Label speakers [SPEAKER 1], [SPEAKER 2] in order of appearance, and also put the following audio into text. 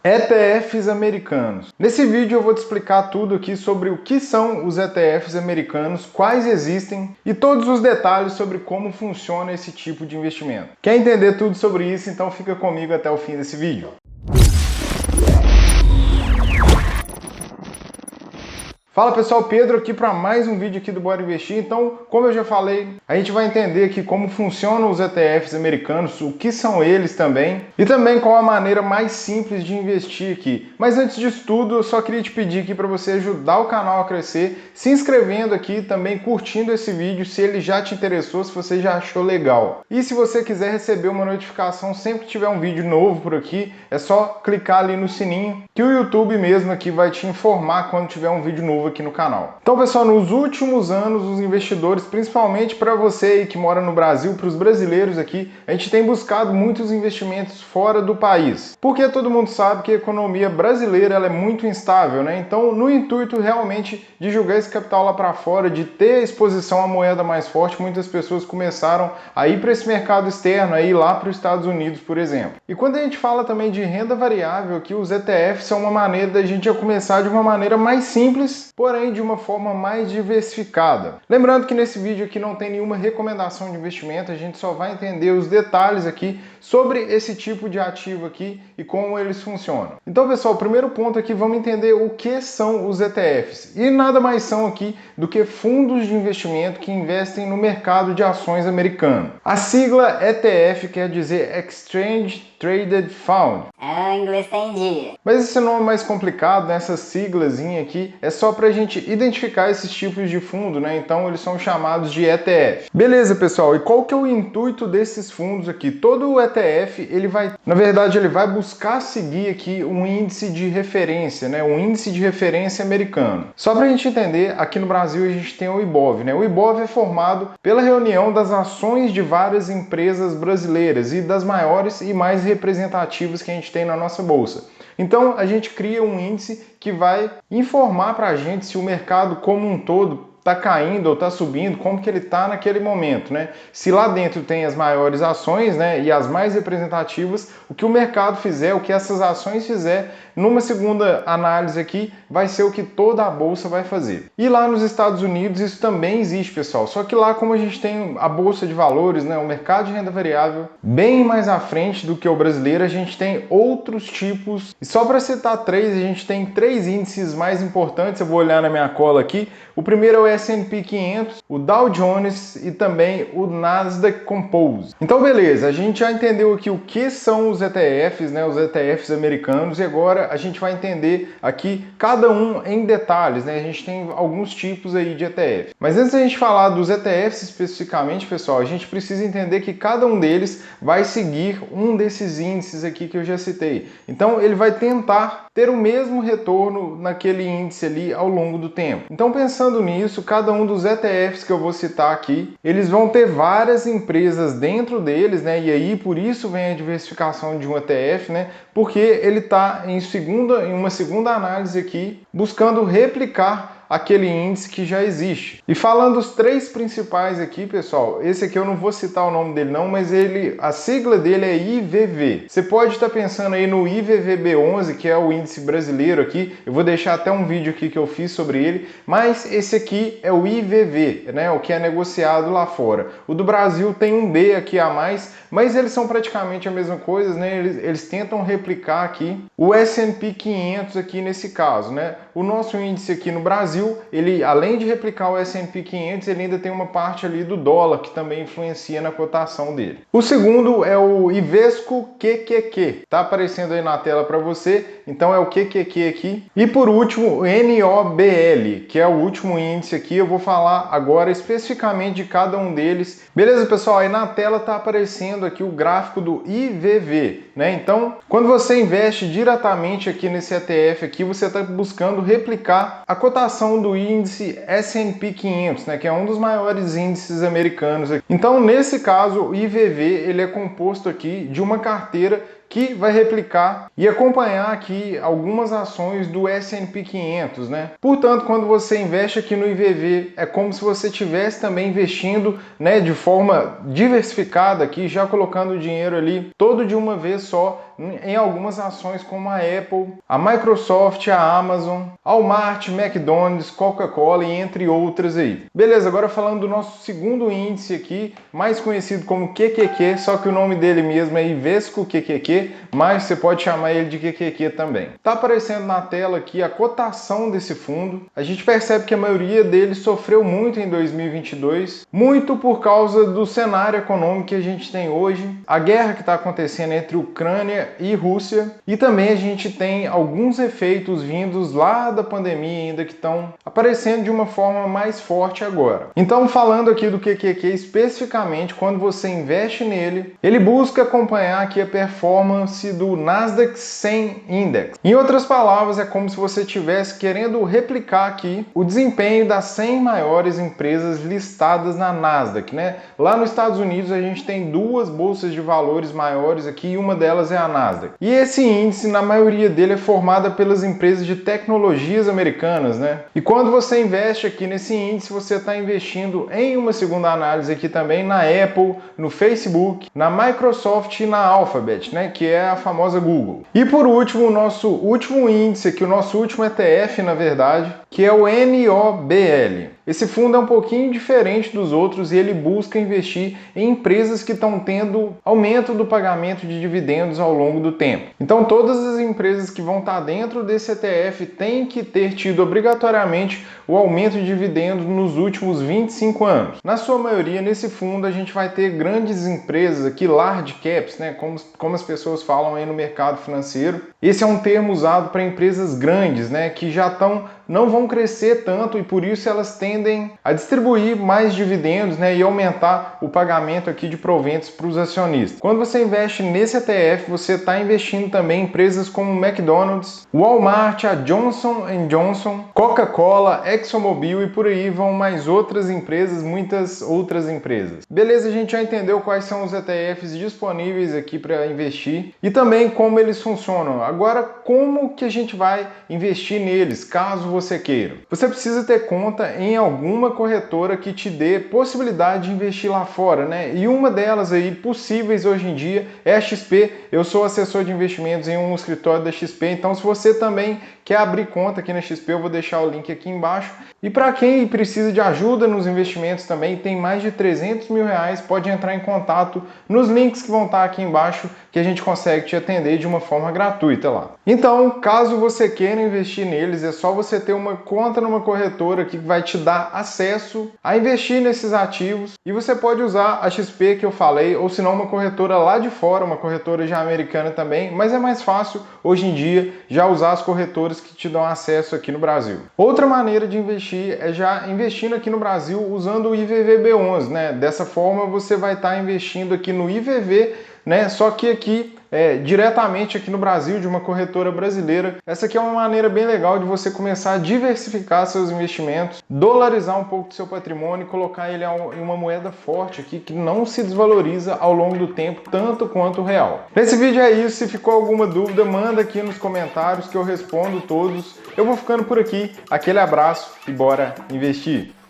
[SPEAKER 1] ETFs americanos. Nesse vídeo eu vou te explicar tudo aqui sobre o que são os ETFs americanos, quais existem e todos os detalhes sobre como funciona esse tipo de investimento. Quer entender tudo sobre isso? Então fica comigo até o fim desse vídeo. Fala pessoal, Pedro aqui para mais um vídeo aqui do Bora Investir. Então, como eu já falei, a gente vai entender aqui como funcionam os ETFs americanos, o que são eles também, e também qual a maneira mais simples de investir aqui. Mas antes disso tudo, eu só queria te pedir aqui para você ajudar o canal a crescer, se inscrevendo aqui, também curtindo esse vídeo se ele já te interessou, se você já achou legal. E se você quiser receber uma notificação sempre que tiver um vídeo novo por aqui, é só clicar ali no sininho, que o YouTube mesmo aqui vai te informar quando tiver um vídeo novo aqui no canal. Então pessoal, nos últimos anos os investidores, principalmente para você aí que mora no Brasil, para os brasileiros aqui, a gente tem buscado muitos investimentos fora do país, porque todo mundo sabe que a economia brasileira ela é muito instável, né? Então no intuito realmente de jogar esse capital lá para fora, de ter exposição à moeda mais forte, muitas pessoas começaram a ir para esse mercado externo, a ir lá para os Estados Unidos, por exemplo. E quando a gente fala também de renda variável, que os ETFs são uma maneira da gente já começar de uma maneira mais simples, porém de uma forma mais diversificada. Lembrando que nesse vídeo aqui não tem nenhuma recomendação de investimento, a gente só vai entender os detalhes aqui sobre esse tipo de ativo aqui e como eles funcionam. Então pessoal, o primeiro ponto aqui, vamos entender o que são os ETFs. E nada mais são aqui do que fundos de investimento que investem no mercado de ações americano. A sigla ETF quer dizer Exchange Traded Fund.
[SPEAKER 2] O inglês tá em dia.
[SPEAKER 1] Mas esse nome mais complicado, né, essa siglazinha aqui, é só para a gente identificar esses tipos de fundo, né? Então eles são chamados de ETF. Beleza, pessoal, e qual que é o intuito desses fundos aqui? Todo o ETF, ele vai, na verdade, ele vai buscar seguir aqui um índice de referência, né? Um índice de referência americano. Só para a gente entender, aqui no Brasil a gente tem o IBOV, né? O IBOV é formado pela reunião das ações de várias empresas brasileiras e das maiores e mais representativas que a gente tem na nossa bolsa. Então a gente cria um índice que vai informar para a gente se o mercado como um todo está caindo ou está subindo, como que ele está naquele momento, né? Se lá dentro tem as maiores ações, né, e as mais representativas, o que o mercado fizer, o que essas ações fizer, numa segunda análise aqui, vai ser o que toda a bolsa vai fazer. E lá nos Estados Unidos isso também existe, pessoal. Só que lá, como a gente tem a bolsa de valores, né, o mercado de renda variável, bem mais à frente do que o brasileiro, a gente tem outros tipos. E só para citar três, a gente tem três índices mais importantes. Eu vou olhar na minha cola aqui. O primeiro é o S&P 500, o Dow Jones e também o Nasdaq Composite. Então beleza, a gente já entendeu aqui o que são os ETFs, né, os ETFs americanos, e agora a gente vai entender aqui cada um em detalhes, né? A gente tem alguns tipos aí de ETF. Mas antes da gente falar dos ETFs especificamente, pessoal, a gente precisa entender que cada um deles vai seguir um desses índices aqui que eu já citei. Então ele vai tentar ter o mesmo retorno naquele índice ali ao longo do tempo. Então pensando nisso, cada um dos ETFs que eu vou citar aqui, eles vão ter várias empresas dentro deles, né? E aí por isso vem a diversificação de um ETF, né? Porque ele está em uma segunda análise aqui, buscando replicar aquele índice que já existe. E falando os três principais aqui, pessoal, esse aqui eu não vou citar o nome dele não, mas a sigla dele é IVV. Você pode estar pensando aí no IVVB11, que é o índice brasileiro aqui, eu vou deixar até um vídeo aqui que eu fiz sobre ele, mas esse aqui é o IVV, né, o que é negociado lá fora. O do Brasil tem um B aqui a mais, mas eles são praticamente a mesma coisa, né? Eles tentam replicar aqui o S&P 500 aqui nesse caso, né? O nosso índice aqui no Brasil, ele além de replicar o S&P 500, ele ainda tem uma parte ali do dólar que também influencia na cotação dele. O segundo é o Ivesco QQQ, tá aparecendo aí na tela para você, então é o QQQ aqui. E por último, o NOBL, que é o último índice aqui, eu vou falar agora especificamente de cada um deles. Beleza, pessoal? Aí na tela tá aparecendo aqui o gráfico do IVV, né? Então, quando você investe diretamente aqui nesse ETF aqui, você está buscando replicar a cotação do índice S&P 500, né? Que é um dos maiores índices americanos aqui. Então, nesse caso, o IVV ele é composto aqui de uma carteira que vai replicar e acompanhar aqui algumas ações do S&P 500, né? Portanto, quando você investe aqui no IVV, é como se você estivesse também investindo, né, de forma diversificada aqui, já colocando o dinheiro ali todo de uma vez só em algumas ações como a Apple, a Microsoft, a Amazon, a Walmart, McDonald's, Coca-Cola e entre outras aí. Beleza, agora falando do nosso segundo índice aqui, mais conhecido como QQQ, só que o nome dele mesmo é Ivesco QQQ, mas você pode chamar ele de QQQ também. Tá aparecendo na tela aqui a cotação desse fundo. A gente percebe que a maioria deles sofreu muito em 2022, muito por causa do cenário econômico que a gente tem hoje, a guerra que está acontecendo entre Ucrânia e Rússia, e também a gente tem alguns efeitos vindos lá da pandemia ainda que estão aparecendo de uma forma mais forte agora. Então, falando aqui do QQQ especificamente, quando você investe nele, ele busca acompanhar aqui a performance do Nasdaq 100 Index. Em outras palavras, é como se você estivesse querendo replicar aqui o desempenho das 100 maiores empresas listadas na Nasdaq, né? Lá nos Estados Unidos a gente tem duas bolsas de valores maiores aqui e uma delas é a Nasdaq. E esse índice, na maioria dele, é formado pelas empresas de tecnologias americanas, né? E quando você investe aqui nesse índice, você está investindo em uma segunda análise aqui também na Apple, no Facebook, na Microsoft e na Alphabet, né? Que é a famosa Google. E por último, o nosso último índice aqui, o nosso último ETF, na verdade, que é o NOBL. Esse fundo é um pouquinho diferente dos outros e ele busca investir em empresas que estão tendo aumento do pagamento de dividendos ao longo do tempo. Então todas as empresas que vão estar dentro desse ETF têm que ter tido obrigatoriamente o aumento de dividendos nos últimos 25 anos. Na sua maioria, nesse fundo, a gente vai ter grandes empresas aqui, large caps, né? Como as pessoas falam aí no mercado financeiro. Esse é um termo usado para empresas grandes, né? Que já não vão crescer tanto e por isso elas tendem a distribuir mais dividendos, né, e aumentar o pagamento aqui de proventos para os acionistas. Quando você investe nesse ETF, você está investindo também em empresas como McDonald's, Walmart, a Johnson & Johnson, Coca-Cola, ExxonMobil e por aí vão mais outras empresas, muitas outras empresas. Beleza, a gente já entendeu quais são os ETFs disponíveis aqui para investir e também como eles funcionam. Agora, como que a gente vai investir neles, caso você queira? Você precisa ter conta em alguma corretora que te dê possibilidade de investir lá fora, né? E uma delas aí possíveis hoje em dia é a XP. Eu sou assessor de investimentos em um escritório da XP, então se você também quer abrir conta aqui na XP, eu vou deixar o link aqui embaixo. E para quem precisa de ajuda nos investimentos também, tem mais de 300 mil reais, pode entrar em contato nos links que vão estar aqui embaixo, que a gente consegue te atender de uma forma gratuita lá. Então, caso você queira investir neles, é só você ter uma conta numa corretora que vai te dar acesso a investir nesses ativos e você pode usar a XP que eu falei, ou se não uma corretora lá de fora, uma corretora já americana também, mas é mais fácil hoje em dia já usar as corretoras que te dão acesso aqui no Brasil. Outra maneira de investir é já investindo aqui no Brasil usando o IVVB11, né? Dessa forma você vai estar investindo aqui no IVV, né? Só que aqui diretamente aqui no Brasil, de uma corretora brasileira. Essa aqui é uma maneira bem legal de você começar a diversificar seus investimentos, dolarizar um pouco do seu patrimônio e colocar ele em uma moeda forte aqui que não se desvaloriza ao longo do tempo, tanto quanto o real. Nesse vídeo é isso. Se ficou alguma dúvida, manda aqui nos comentários que eu respondo todos. Eu vou ficando por aqui. Aquele abraço e bora investir!